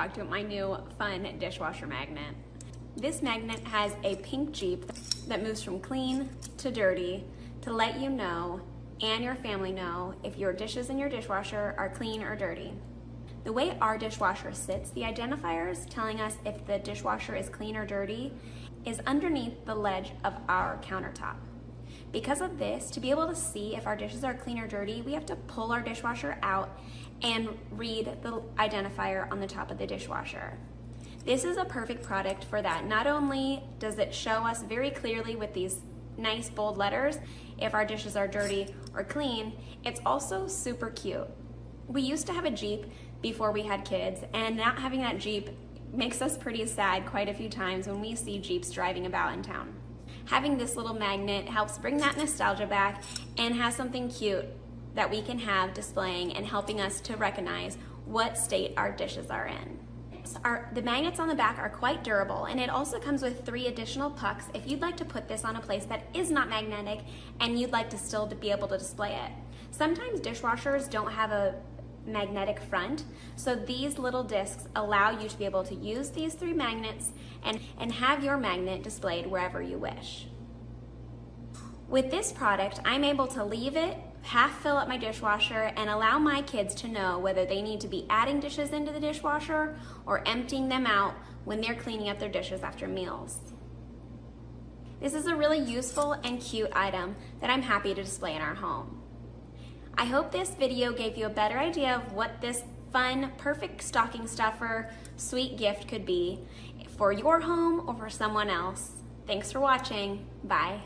talk to you about my new fun dishwasher magnet. This magnet has a pink Jeep that moves from clean to dirty to let you know and your family know if your dishes in your dishwasher are clean or dirty. The way our dishwasher sits, the identifiers telling us if the dishwasher is clean or dirty is underneath the ledge of our countertop. Because of this, to be able to see if our dishes are clean or dirty, we have to pull our dishwasher out and read the identifier on the top of the dishwasher. This is a perfect product for that. Not only does it show us very clearly with these nice bold letters if our dishes are dirty or clean, it's also super cute. We used to have a Jeep before we had kids, and not having that Jeep makes us pretty sad quite a few times when we see Jeeps driving about in town. Having this little magnet helps bring that nostalgia back and has something cute that we can have displaying and helping us to recognize what state our dishes are in. The magnets on the back are quite durable, and it also comes with 3 additional pucks if you'd like to put this on a place that is not magnetic and you'd like to still be able to display it. Sometimes dishwashers don't have a magnetic front, so these little discs allow you to be able to use these 3 magnets and have your magnet displayed wherever you wish. With this product, I'm able to leave it, half fill up my dishwasher, and allow my kids to know whether they need to be adding dishes into the dishwasher or emptying them out when they're cleaning up their dishes after meals. This is a really useful and cute item that I'm happy to display in our home. I hope this video gave you a better idea of what this fun, perfect stocking stuffer, sweet gift could be for your home or for someone else. Thanks for watching. Bye.